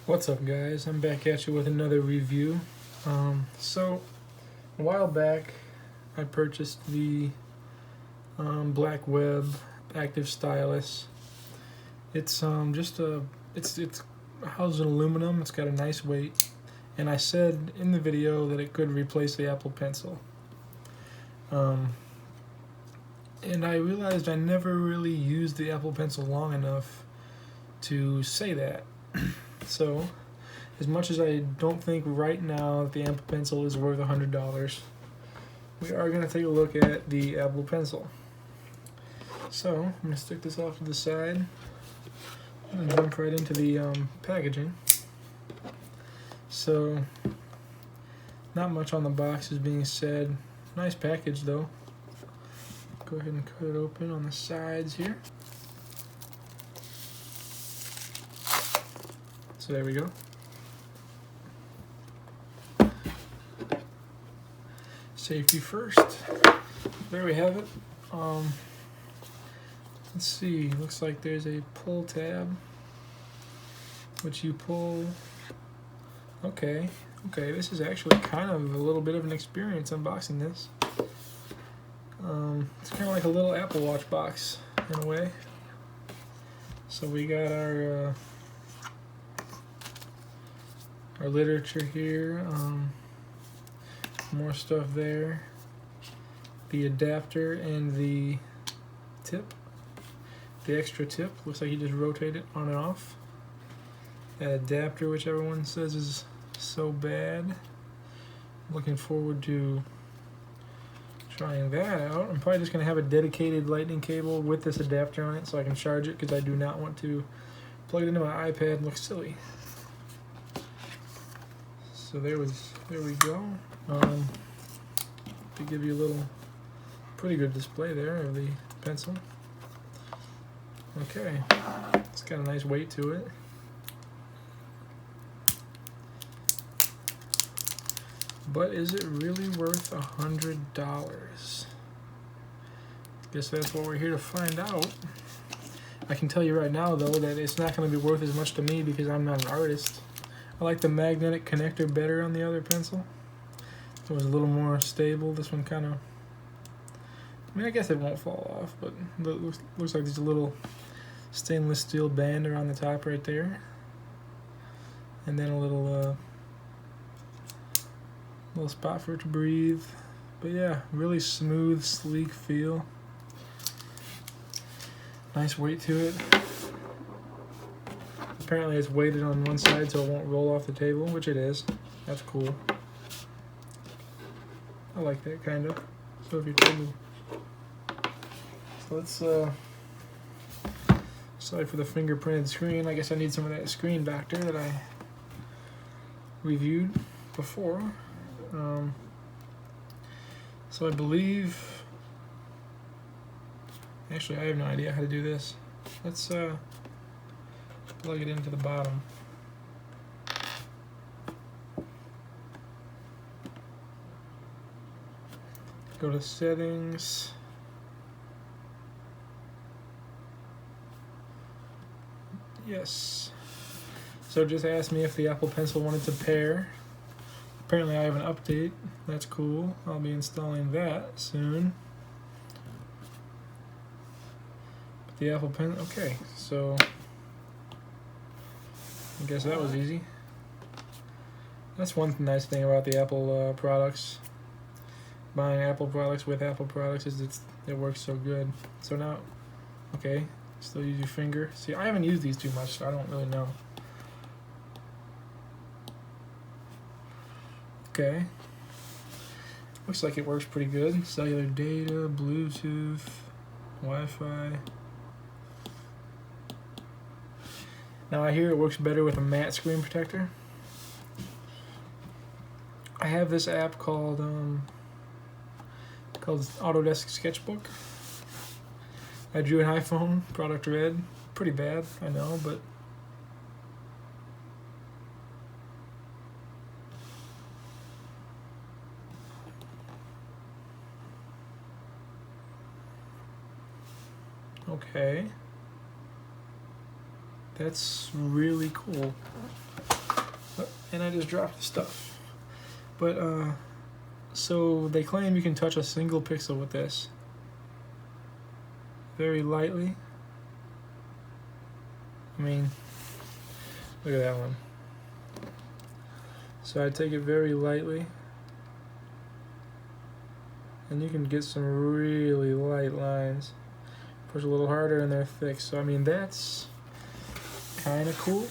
What's up, guys? I'm back at you with another review. So a while back I purchased the Black Web active stylus. It's it's housed in aluminum. It's got a nice weight, and I said in the video that it could replace the Apple Pencil. And I realized I never really used the Apple Pencil long enough to say that. So, as much as I don't think right now that the Apple Pencil is worth $100, we are going to take a look at the Apple Pencil. So, I'm going to stick this off to the side and jump right into the packaging. So, not much on the box is being said. Nice package though. Go ahead and cut it open on the sides here. So there we go. Safety first. There we have it. Let's see. Looks like there's a pull tab, which you pull. Okay. This is actually kind of a little bit of an experience unboxing this. It's kind of like a little Apple Watch box in a way. So we got our literature here, more stuff there, the adapter and the tip, the extra tip, looks like you just rotate it on and off. That adapter, which everyone says is so bad. Looking forward to trying that out. I'm probably just going to have a dedicated lightning cable with this adapter on it so I can charge it, because I do not want to plug it into my iPad and look silly. So there we go. To give you a little pretty good display there of the pencil. Okay, it's got a nice weight to it. But is it really worth $100? Guess that's what we're here to find out. I can tell you right now though that it's not going to be worth as much to me because I'm not an artist. I like the magnetic connector better on the other pencil. It was a little more stable. This one kind of, I mean, I guess it won't fall off, but it looks like there's a little stainless steel band around the top right there. And then a little spot for it to breathe. But yeah, really smooth, sleek feel. Nice weight to it. Apparently it's weighted on one side so it won't roll off the table, which it is. That's cool. I like that kind of. So if you're table. So let's sorry for the fingerprinted screen. I guess I need some of that screen doctor that I reviewed before. So I believe, actually I have no idea how to do this. Let's plug it into the bottom. Go to settings. Yes. So just asked me if the Apple Pencil wanted to pair. Apparently I have an update. That's cool. I'll be installing that soon. But the Apple Pen, okay, so I guess that was easy. That's one nice thing about the Apple products. Buying Apple products with Apple products is it works so good. So now, okay, still use your finger. See, I haven't used these too much, so I don't really know. Okay. Looks like it works pretty good. Cellular data, Bluetooth, Wi-Fi. Now I hear it works better with a matte screen protector. I have this app called Autodesk Sketchbook. I drew an iPhone, product red. Pretty bad, I know, but okay. That's really cool. and I just dropped the stuff. But so they claim you can touch a single pixel with this very lightly. I mean, look at that one. So I take it very lightly, and you can get some really light lines. Push a little harder and they're thick. So I mean, that's kind of cool.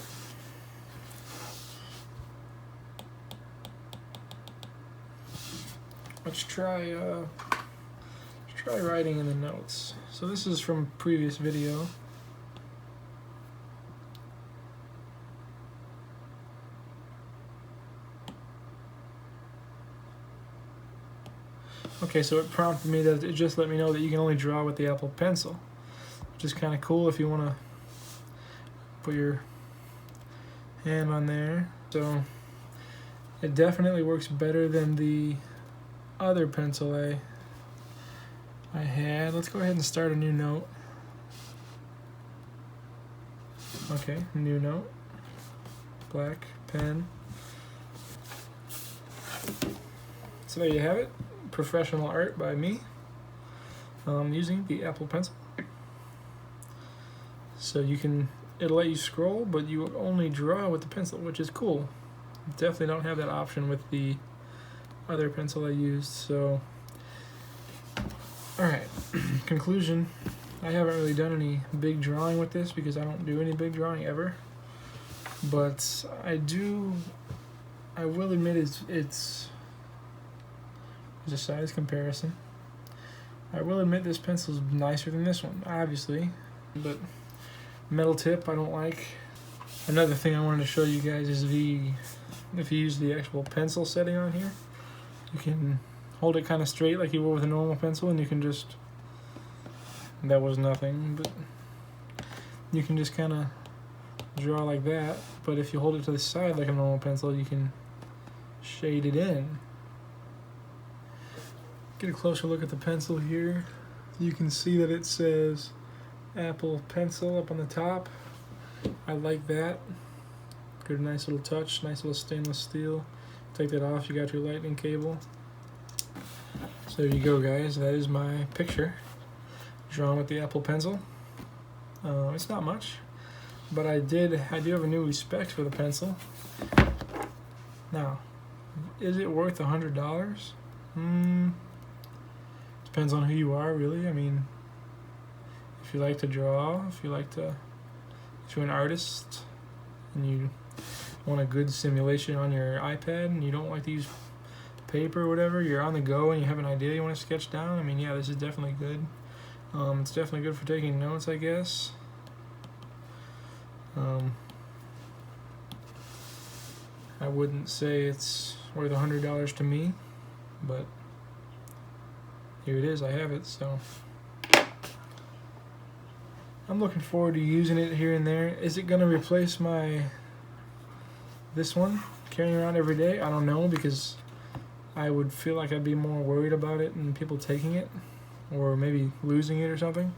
Let's try writing in the notes. So this is from a previous video. Okay, so it prompted me that it just let me know that you can only draw with the Apple Pencil, which is kind of cool if you want to put your hand on there. So it definitely works better than the other pencil I had. Let's go ahead and start a new note. Okay, new note. Black pen. So there you have it. Professional art by me, using the Apple Pencil. So it'll let you scroll, but you only draw with the pencil, which is cool. Definitely don't have that option with the other pencil I used. So, alright, conclusion. I haven't really done any big drawing with this because I don't do any big drawing ever. But I will admit it's a size comparison. I will admit this pencil is nicer than this one, obviously, but metal tip I don't like. Another thing I wanted to show you guys is if you use the actual pencil setting on here, you can hold it kind of straight like you would with a normal pencil, and you can just, that was nothing, but you can just kind of draw like that. But if you hold it to the side like a normal pencil, you can shade it in. Get a closer look at the pencil here. You can see that it says Apple Pencil up on the top. I like that. Good, nice little touch, nice little stainless steel. Take that off, you got your lightning cable. So there you go, guys. That is my picture drawn with the Apple Pencil. It's not much, but I do have a new respect for the pencil. Now, is it worth $100? Depends on who you are, really. I mean, if you like to draw, if you're an artist and you want a good simulation on your iPad and you don't like to use paper or whatever, you're on the go and you have an idea you want to sketch down, I mean, yeah, this is definitely good. It's definitely good for taking notes, I guess. I wouldn't say it's worth $100 to me, but here it is, I have it, so I'm looking forward to using it here and there. Is it going to replace this one, carrying around every day? I don't know, because I would feel like I'd be more worried about it and people taking it, or maybe losing it or something,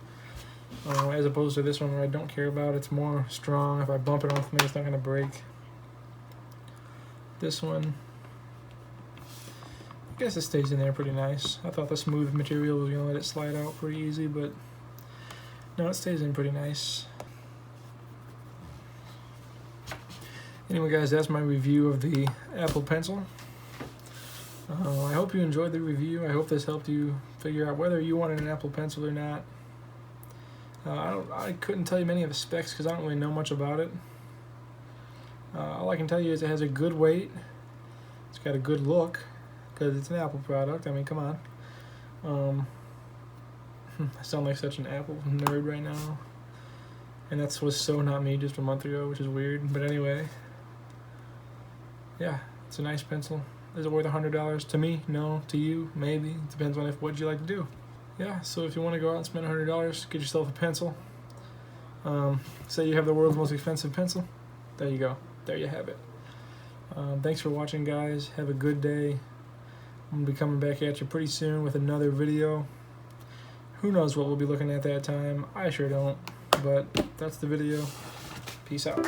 as opposed to this one where I don't care about it. It's more strong. If I bump it off me, it's not going to break. This one, I guess it stays in there pretty nice. I thought the smooth material was going to let it slide out pretty easy, but no, it stays in pretty nice. Anyway, guys, that's my review of the Apple Pencil. I hope you enjoyed the review. I hope this helped you figure out whether you wanted an Apple Pencil or not. I couldn't tell you many of the specs because I don't really know much about it. All I can tell you is it has a good weight. It's got a good look because it's an Apple product. I mean, come on. I sound like such an Apple nerd right now. And that was so not me just a month ago, which is weird. But anyway, yeah, it's a nice pencil. Is it worth $100? To me, no. To you, maybe. It depends on what you like to do. Yeah, so if you want to go out and spend $100, get yourself a pencil. Say you have the world's most expensive pencil. There you go. There you have it. Thanks for watching, guys. Have a good day. I'm going to be coming back at you pretty soon with another video. Who knows what we'll be looking at that time? I sure don't. But that's the video. Peace out.